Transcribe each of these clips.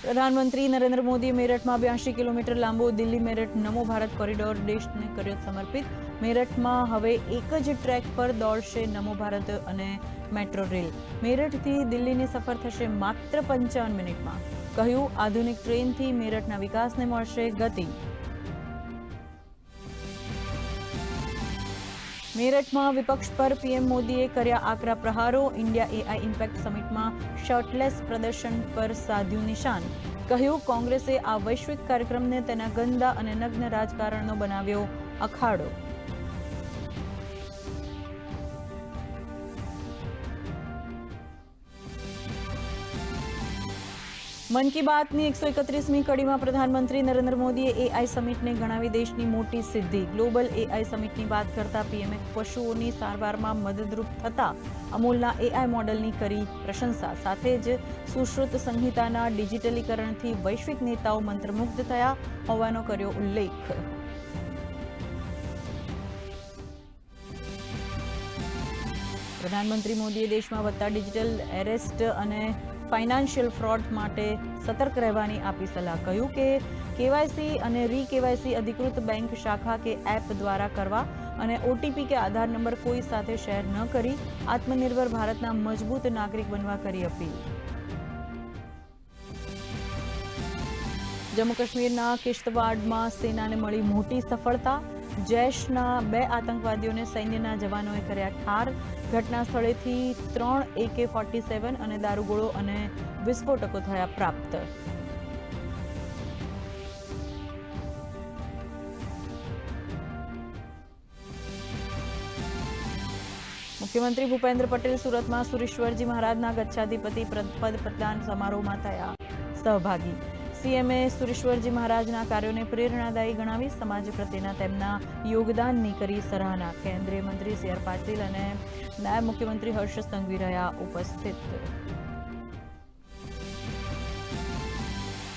પ્રધાનમંત્રી નરેન્દ્ર મોદીએ મેરઠમાં 82 કિલોમીટર લાંબો દિલ્હી મેરઠ નમો ભારત કોરિડોર દેશને કર્યો સમર્પિત. મેરઠમાં હવે એક જ ટ્રેક પર દોડશે નમો ભારત અને મેટ્રો રેલ. મેરઠથી દિલ્હીની સફર થશે માત્ર 55 મિનિટમાં. કહ્યું, આધુનિક ટ્રેનથી મેરઠના વિકાસને મળશે ગતિ. મેરઠમાં વિપક્ષ પર પીએમ મોદીએ કર્યા આકરા પ્રહારો. ઇન્ડિયા એઆઈ ઇમ્પેક્ટ સમિટમાં શર્ટલેસ પ્રદર્શન પર સાધ્યું નિશાન. કહ્યું, કોંગ્રેસે આ વૈશ્વિક કાર્યક્રમને તેના ગંદા અને નગ્ન રાજકારણનો બનાવ્યો અખાડો. મન કી બાતની 131મી કડીમાં પ્રધાનમંત્રી નરેન્દ્ર મોદીએ એઆઈ સમિટને ગણાવી દેશની મોટી સિદ્ધિ. ગ્લોબલ એઆઈ સમિટની વાત કરતા પીએમએ પશુઓની સારવારમાં મદદરૂપ થતા અમૂલના એઆઈ મોડલની કરી પ્રશંસા. સાથે જ સુશ્રુત સંહિતાના ડિજિટલીકરણથી વૈશ્વિક નેતાઓ મંત્રમુગ્ધ થયા હોવાનો કર્યો ઉલ્લેખ. પ્રધાનમંત્રી મોદીએ દેશમાં વધતા ડિજિટલ એરેસ્ટ અને ફાઇનાન્શિયલ ફ્રોડ માટે સતર્ક રહેવાની આપી સલાહ. કહ્યું કે કેવાયસી અને રી કેવાયસી અધિકૃત બેંક શાખા કે એપ દ્વારા કરવા અને ઓટીપી કે આધાર નંબર કોઈ સાથે શેર ન કરી આત્મનિર્ભર ભારતના મજબૂત નાગરિક બનવા કરી અપીલ. જમ્મુ કાશ્મીરના કિશ્તવાડમાં સેનાને મળી મોટી સફળતા. જૈશના 2 આતંકવાદીઓને સૈન્યના જવાનોએ કર્યા ઠાર. ઘટના સ્થળેથી 3 AK-47 અને દારૂગોળો અને વિસ્ફોટકો થયા પ્રાપ્ત. મુખ્યમંત્રી ભૂપેન્દ્ર પટેલ સુરતમાં સુરેશ્વરજી મહારાજના ગચ્છાધિપતિ પદ પ્રદાન સમારોહમાં થયા સહભાગી. સીએમએ સુરેશ્વરજી મહારાજના કાર્યોને પ્રેરણાદાયી ગણાવી સમાજ પ્રત્યેના તેમના યોગદાનની કરી સરાહના. કેન્દ્રીય મંત્રી સી આર પાટીલ અને નાયબ મુખ્યમંત્રી હર્ષ સંઘવી રહ્યા ઉપસ્થિત.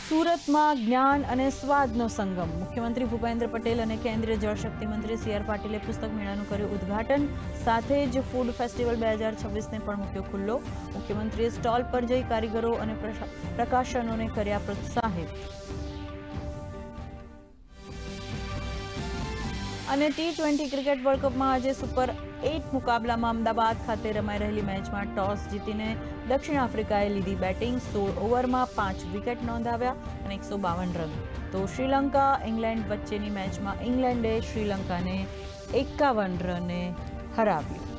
સુરતમાં જ્ઞાન અને સ્વાદનો સંગમ. મુખ્યમંત્રી ભૂપેન્દ્ર પટેલ અને કેન્દ્રીય જળશક્તિ મંત્રી સી આર પાટીલે પુસ્તક મેળાનું કર્યું ઉદ્ઘાટન. સાથે જ ફૂડ ફેસ્ટિવલ 2026ને પણ મૂક્યો ખુલ્લો. મુખ્યમંત્રીએ સ્ટોલ પર જઈ કારીગરો અને પ્રકાશનોને કર્યા પ્રોત્સાહિત. અને T20 ક્રિકેટ વર્લ્ડ કપમાં આજે સુપર 8 મુકાબલામાં અમદાવાદ ખાતે રમાઈ રહેલી મેચમાં ટોસ જીતીને દક્ષિણ આફ્રિકાએ લીધી બેટિંગ. 16 ઓવરમાં 5 વિકેટ નોંધાવ્યા અને 152 રન. તો શ્રીલંકા ઇંગ્લેન્ડ વચ્ચેની મેચમાં ઇંગ્લેન્ડે શ્રીલંકાને 51 રને હરાવ્યું.